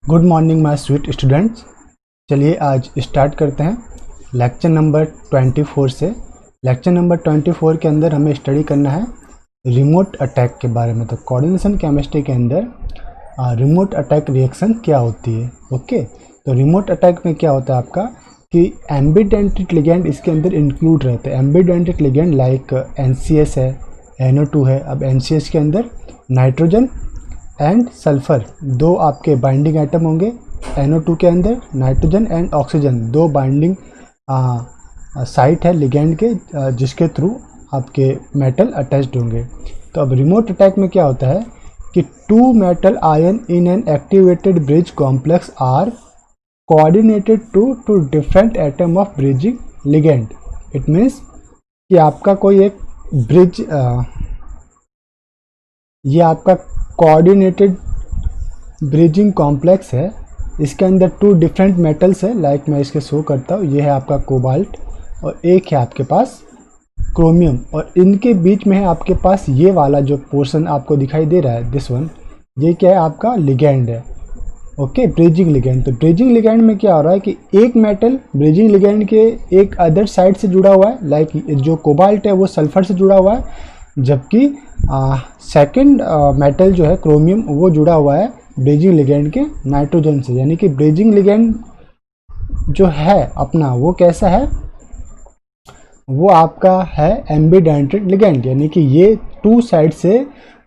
Good morning my sweet students. चलिए आज start करते हैं लेक्चर नंबर 24 से। लेक्चर नंबर 24 के अंदर हमें स्टडी करना है रिमोट अटैक के बारे में। तो कोऑर्डिनेशन केमिस्ट्री के अंदर रिमोट अटैक रिएक्शन क्या होती है। ओके, तो रिमोट अटैक में क्या होता है आपका कि एम्बिडेंटेड लिगेंड इसके अंदर इंक्लूड रहते हैं। एम्बिडेंटेड लिगेंड लाइक NCS है, NO2 है। अब NCS के अंदर नाइट्रोजन एंड सल्फर दो आपके बाइंडिंग एटम होंगे। NO2 के अंदर नाइट्रोजन एंड ऑक्सीजन दो बाइंडिंग साइट है लिगेंड के, जिसके थ्रू आपके मेटल अटैच्ड होंगे। तो अब रिमोट अटैक में क्या होता है कि two metal ion in an activated bridge complex are coordinated to different atom of bridging ligand. It means कि आपका कोई एक ब्रिज, ये आपका कोऑर्डिनेटेड ब्रिजिंग कॉम्प्लेक्स है। इसके अंदर टू डिफरेंट मेटल्स है, लाइक मैं इसके शो करता हूँ। ये है आपका कोबाल्ट और एक है आपके पास क्रोमियम, और इनके बीच में है आपके पास ये वाला जो पोर्शन आपको दिखाई दे रहा है, दिस वन। ये क्या है आपका लिगेंड है। Okay, bridging ligand. तो ब्रिजिंग लिगेंड में क्या हो रहा है कि एक मेटल ब्रिजिंग लिगेंड के एक अदर साइड से जुड़ा हुआ है, लाइक जो कोबाल्ट है वो सल्फर से जुड़ा हुआ है, जबकि सेकंड मेटल जो है क्रोमियम वो जुड़ा हुआ है ब्रिजिंग लिगेंड के नाइट्रोजन से। यानी कि ब्रिजिंग लिगेंड जो है अपना वो कैसा है, वो आपका है एम्बिडेंटेड लिगेंड। यानी कि ये टू साइड से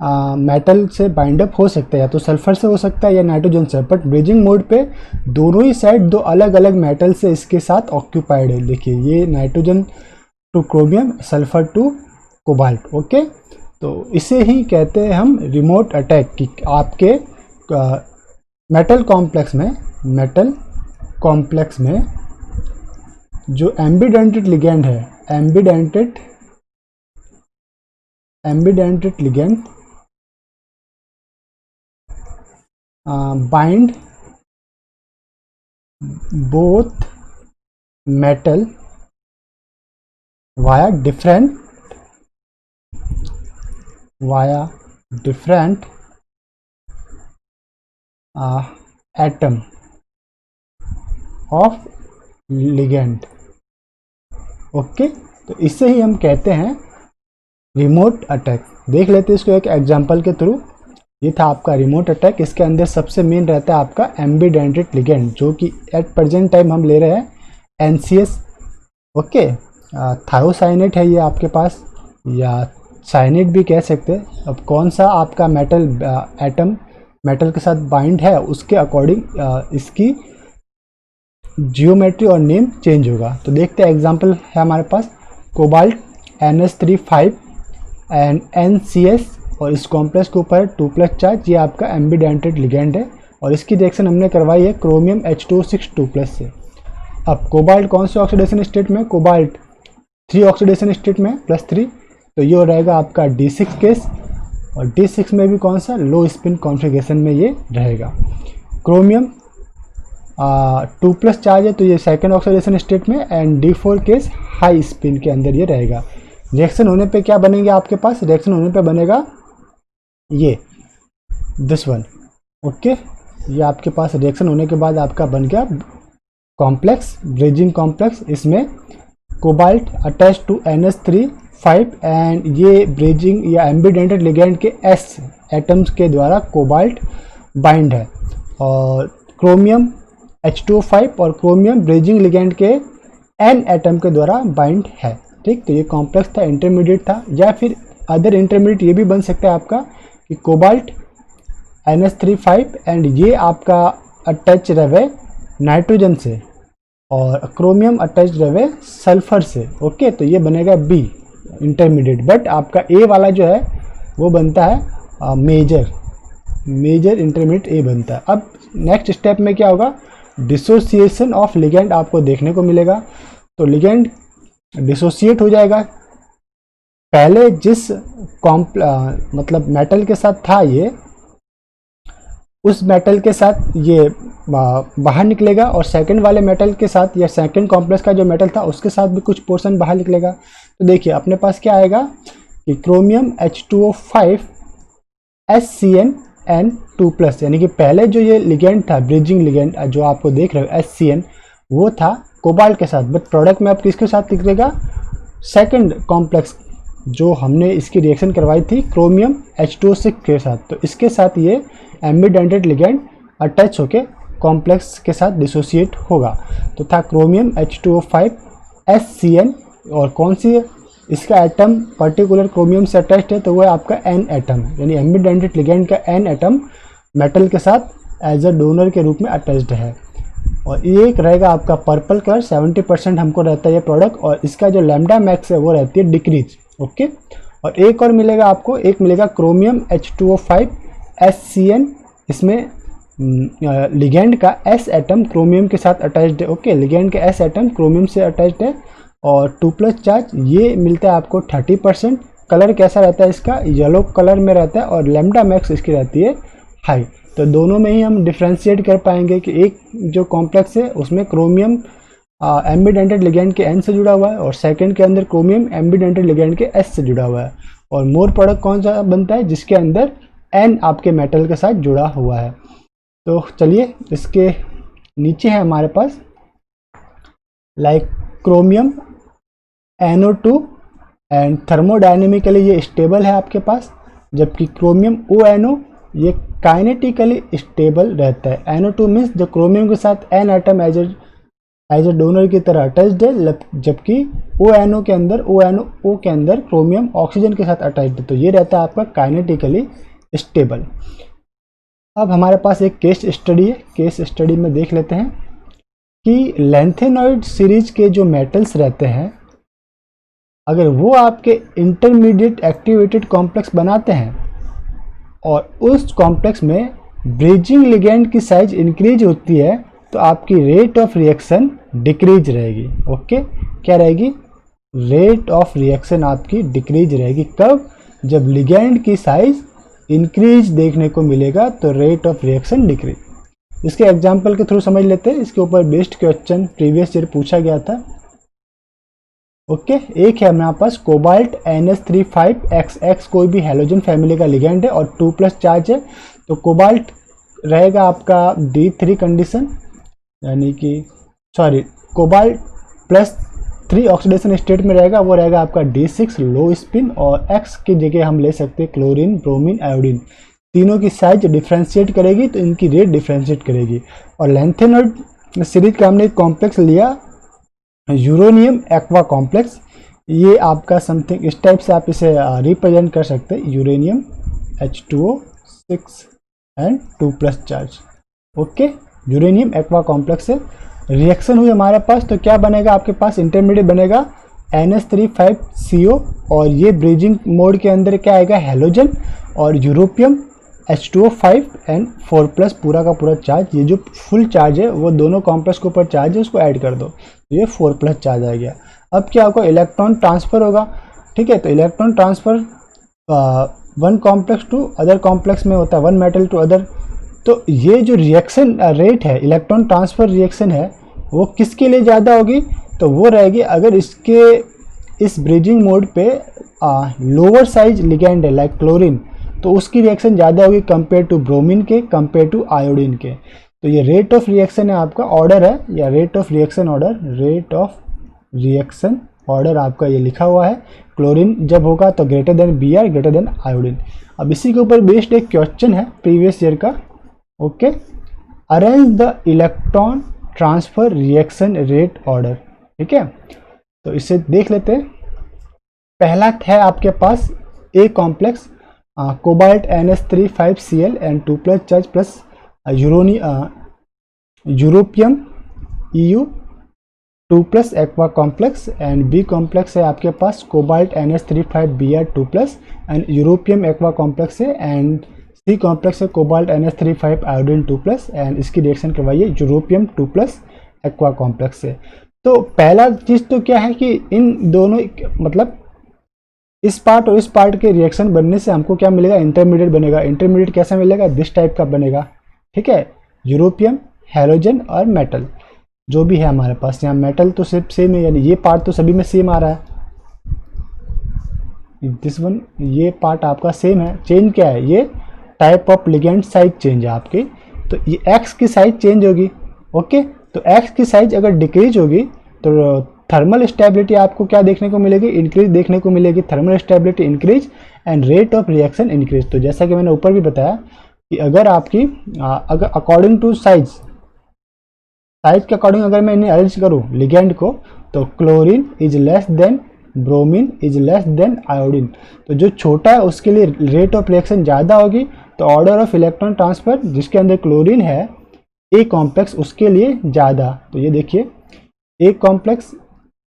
मेटल से बाइंड अप हो सकता है, या तो सल्फर से हो सकता है या नाइट्रोजन से। बट ब्रिजिंग मोड पे दोनों ही साइड दो अलग अलग मेटल से इसके साथ ऑक्यूपाइड है। देखिए, ये nitrogen to chromium, sulphur to cobalt. Okay, तो इसे ही कहते हैं हम रिमोट अटैक की आपके मेटल कॉम्प्लेक्स में जो एम्बिडेंटेड लिगेंड है, ambidentate ligand bind both metal via different atom of ligand। Okay, तो इससे ही हम कहते हैं रिमोट अटैक। देख लेते हैं इसको एक एग्जांपल के थ्रू। ये था आपका रिमोट अटैक। इसके अंदर सबसे मेन रहता है आपका एम्बिडेंटेड लिगेंड, जो कि एट प्रेजेंट टाइम हम ले रहे हैं NCS। ओके, थायोसाइनेट है ये आपके पास, या साइनेट भी कह सकते हैं। अब कौन सा आपका मेटल एटम मेटल के साथ बाइंड है, उसके अकॉर्डिंग इसकी जियोमेट्री और नेम चेंज होगा। तो देखते हैं, एग्जांपल है हमारे पास कोबाल्ट NH3 एंड NCS, और इस कॉम्प्लेक्स के ऊपर 2+ चार्ज। ये आपका एम्बिडेंटेड लिगेंड है, और इसकी रिएक्शन हमने करवाई है क्रोमियम H2O6 2+ से। अब कोबाल्ट कौन से ऑक्सीडेशन स्टेट में, कोबाल्ट 3 ऑक्सीडेशन स्टेट में +3, तो ये रहेगा आपका D6 केस, और D6 में भी कौन सा, लो स्पिन कॉन्फ़िगरेशन में ये रहेगा। क्रोमियम 2+ चार्ज है, तो ये सेकंड ऑक्सीडेशन स्टेट में, and D4 case high spin के अंदर ये रहेगा। रिएक्शन होने पे क्या बनेगा आपके पास, रिएक्शन होने पे बनेगा ये दिस वन। ओके, ये आपके पास रिएक्शन होने के बाद आपका बन गया कॉम्प्लेक्स, ब्रिजिंग कॉम्प्लेक्स। इसमें cobalt attach to NH3 and ये ब्रिजिंग या एम्बिडेंटेड लिगेंड के S एटम्स के द्वारा कोबाल्ट बाइंड है, और क्रोमियम H2O5 और क्रोमियम ब्रिजिंग लिगेंड के N एटम के द्वारा बाइंड है। ठीक, तो ये कॉम्प्लेक्स था, इंटरमीडिएट था, या फिर अदर इंटरमीडिएट ये भी बन सकता है आपका कि कोबाल्ट NH3 एंड ये आपका अटैच रहे नाइट्रोजन से, और क्रोमियम अटैच रहे सल्फर से। ओके, तो ये बनेगा B इंटरमीडिएट। बट आपका A वाला जो है वो बनता है मेजर इंटरमीडिएट A बनता है। अब नेक्स्ट स्टेप में क्या होगा, डिसोसिएशन ऑफ लिगेंड आपको देखने को मिलेगा। तो लिगेंड डिसोसिएट हो जाएगा। पहले जिस मतलब मेटल के साथ था ये, उस मेटल के साथ ये बाहर निकलेगा, और सेकंड वाले मेटल के साथ या सेकंड कॉम्प्लेक्स का जो मेटल था उसके साथ भी कुछ पोर्शन बाहर निकलेगा। तो देखिए अपने पास क्या आएगा कि क्रोमियम H2O5 HCN N2+, यानी कि पहले जो ये लिगेंड था, ब्रिजिंग लिगेंड जो आपको देख रहे हो HCN, वो था कोबाल्ट के साथ, बट प्रोडक्ट में अब किसके साथ निकलेगा, सेकंड कॉम्प्लेक्स जो हमने इसकी रिएक्शन करवाई थी क्रोमियम H2O6 के साथ, तो इसके साथ ये एम्बिडेंटेड लिगेंड अटैच होके कॉम्प्लेक्स के साथ डिसोसिएट होगा। तो था क्रोमियम H2O5 HCN, और कौन सी इसका एटम पर्टिकुलर क्रोमियम से अटैच्ड है, तो वो है आपका N एटम, यानी एम्बिडेंटेड लिगेंड का N एटम मेटल के साथ एज अ डोनर के रूप में अटैच्ड है। और ये एक रहेगा आपका पर्पल कलर, 70% हमको रहता है ये प्रोडक्ट, और इसका जो लैम्डा मैक्स है वो रहती है डिक्रीज। ओके, और एक और मिलेगा आपको, एक मिलेगा क्रोमियम H2O5 HCN, इसमें लिगेंड का S एटम क्रोमियम के साथ अटैच्ड है। ओके, लिगेंड का S एटम क्रोमियम से अटैच्ड है, और 2+ चार्ज ये मिलता है आपको 30%। कलर कैसा रहता है इसका, येलो कलर में रहता है, और लैम्डा मैक्स इसकी रहती है हाई। तो दोनों में ही हम डिफ्रेंशिएट कर पाएंगे कि एक जो कॉम्प्लेक्स है उसमें क्रोमियम एम्बिडेंटेड लिगेंड के N से जुड़ा हुआ है, और सेकंड के अंदर क्रोमियम एम्बिडेंटेड लिगेंड के S से जुड़ा हुआ है। और मोर प्रोडक्ट कौन सा बनता है, जिसके अंदर N आपके मेटल के साथ जुड़ा हुआ है। तो चलिए इसके नीचे है हमारे पास like chromium NO2, and thermodynamically ये स्टेबल है आपके पास, जबकि क्रोमियम ONO ये काइनेटिकली स्टेबल रहता है। NO2 मीन्स जो क्रोमियम के साथ N atom as a donor की तरह अटैच्ड है, जबकि ONO के अंदर क्रोमियम ऑक्सीजन के साथ अटैच्ड है, तो ये रहता है आपका काइनेटिकली स्टेबल। अब हमारे पास एक केस स्टडी है, केस स्टडी में देख लेते हैं कि लैंथेनॉइड सीरीज के जो मेटल्स रहते हैं, अगर वो आपके इंटरमीडिएट एक्टिवेटेड कॉम्प्लेक्स बनाते हैं और उस कॉम्प्लेक्स में ब्रिजिंग लिगेंड की साइज इंक्रीज होती है, तो आपकी रेट ऑफ रिएक्शन डिक्रीज रहेगी। ओके, क्या रहेगी, रेट ऑफ रिएक्शन आपकी डिक्रीज रहेगी। कब, जब लिगेंड की साइज इंक्रीज देखने को मिलेगा, तो रेट ऑफ रिएक्शन डिक्रीज। इसके एग्जांपल के थ्रू समझ लेते हैं, इसके ऊपर बेस्ड क्वेश्चन प्रीवियस ईयर पूछा गया था। ओके, एक है हमारे पास कोबाल्ट NH35XX, कोई भी हैलोजन फैमिली का लिगेंड है और 2+ चार्ज है, तो कोबाल्ट रहेगा आपका D3 कंडीशन, यानी कि कोबाल्ट +3 ऑक्सीडेशन स्टेट में रहेगा, वो रहेगा आपका D6 लो स्पिन, और X की जगह हम ले सकते हैं क्लोरीन, ब्रोमीन, आयोडीन। तीनों की साइज डिफ्रेंशिएट करेगी तो इनकी रेट डिफ्रेंशिएट करेगी। और लैंथेनॉइड सीरीज का हमने एक कॉम्प्लेक्स लिया यूरेनियम एक्वा कॉम्प्लेक्स, ये आपका समथिंग इस टाइप से आप इसे रिप्रेजेंट कर सकते हैं, uranium H2O6 and 2+ charge. Okay, uranium aqua complex से रिएक्शन हुई हमारे पास, तो क्या बनेगा आपके पास, इंटरमीडिएट बनेगा NH35CO, और ये ब्रिजिंग मोड के अंदर क्या आएगा, हैलोजन, और यूरोपियम H2O5 एंड 4+ पूरा का पूरा चार्ज, ये जो फुल चार्ज है वो दोनों कॉम्प्लेक्स के ऊपर चार्ज है, उसको ऐड कर दो, तो ये 4+ चार्ज आ गया। अब क्या होगा, इलेक्ट्रॉन ट्रांसफर होगा। ठीक है, तो electron transfer one complex to other complex में होता है, वन मेटल टू अदर। तो ये जो रिएक्शन रेट है, इलेक्ट्रॉन ट्रांसफर रिएक्शन है, वो किसके लिए ज़्यादा होगी, तो वो रहेगी अगर इस ब्रिजिंग मोड पे लोअर साइज लिगेंड है लाइक क्लोरीन, तो उसकी रिएक्शन ज़्यादा होगी कंपेयर टू ब्रोमीन के, कंपेयर टू आयोडीन के। तो ये रेट ऑफ रिएक्शन है आपका, ऑर्डर है, या rate of reaction order, rate of reaction order आपका ये लिखा हुआ है। क्लोरीन जब होगा तो greater than Br, greater than iodine. अब इसी के ऊपर बेस्ड एक क्वेश्चन है प्रीवियस ईयर का। Okay, arrange the electron transfer reaction rate order. ठीक है, तो इसे देख लेते हैं। पहला है आपके पास A complex cobalt NH35Cl and 2+ charge plus europium EU 2+ aqua complex, and B complex है आपके पास cobalt NH35Br 2+ and europium aqua complex है, एंड सी कॉम्प्लेक्स है कोबाल्ट NH35 आयोडीन 2+, एंड इसकी रिएक्शन करवाइए यूरोपियम 2+ एक्वा कॉम्प्लेक्स से। तो पहला चीज़ तो क्या है कि इन दोनों मतलब इस पार्ट और इस पार्ट के रिएक्शन बनने से हमको क्या मिलेगा, इंटरमीडिएट बनेगा। इंटरमीडिएट कैसा मिलेगा, दिस टाइप का बनेगा। ठीक है, यूरोपियम, हैलोजन और मेटल जो भी है हमारे पास। यहाँ मेटल तो सिर्फ सेम है, यानी ये पार्ट तो सभी में सेम आ रहा है, दिस वन, ये पार्ट आपका सेम है। चेंज क्या है, ये type of ligand size change है आपकी, तो ये एक्स की साइज चेंज होगी। ओके, तो एक्स की साइज अगर डिक्रीज होगी तो थर्मल स्टेबिलिटी आपको क्या देखने को मिलेगी, इंक्रीज देखने को मिलेगी। Thermal stability increase and rate of reaction increase. तो जैसा कि मैंने ऊपर भी बताया कि अगर आपकी अगर अकॉर्डिंग टू साइज के अकॉर्डिंग अगर मैं इन्हें अरेंज करूँ लिगेंड को, तो chlorine is less than bromine is less than iodine. तो जो छोटा है उसके लिए रेट ऑफ रिएक्शन ज़्यादा होगी, तो ऑर्डर ऑफ इलेक्ट्रॉन ट्रांसफर जिसके अंदर क्लोरीन है ए कॉम्प्लेक्स उसके लिए ज़्यादा। तो ये देखिए A complex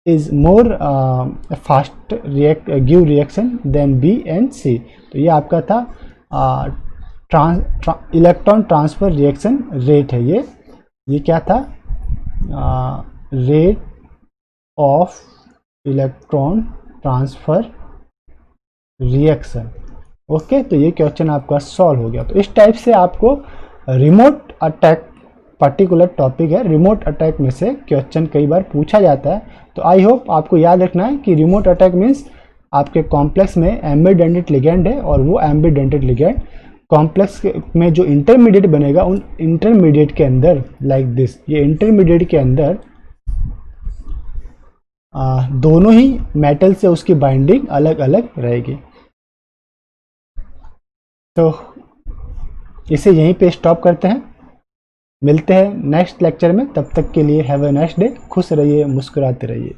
is more fast give reaction than B and C. तो ये आपका था इलेक्ट्रॉन ट्रांसफर रिएक्शन रेट है। ये क्या था, rate of electron transfer reaction. Okay, तो ये क्वेश्चन आपका सॉल्व हो गया। तो इस टाइप से आपको रिमोट अटैक पर्टिकुलर टॉपिक है, रिमोट अटैक में से क्वेश्चन कई बार पूछा जाता है। तो आई होप आपको याद रखना है कि रिमोट अटैक मीन्स आपके कॉम्प्लेक्स में एम्बिडेंटेड लिगेंड है, और वो एम्बिडेंटेड लिगेंड कॉम्प्लेक्स में जो इंटरमीडिएट बनेगा उन इंटरमीडिएट के अंदर लाइक दिस, ये इंटरमीडिएट के अंदर दोनों ही मेटल से उसकी बाइंडिंग अलग अलग रहेगी। तो इसे यहीं पे स्टॉप करते हैं, मिलते हैं नेक्स्ट लेक्चर में। तब तक के लिए हैव अ नाइस डे, खुश रहिए, मुस्कुराते रहिए।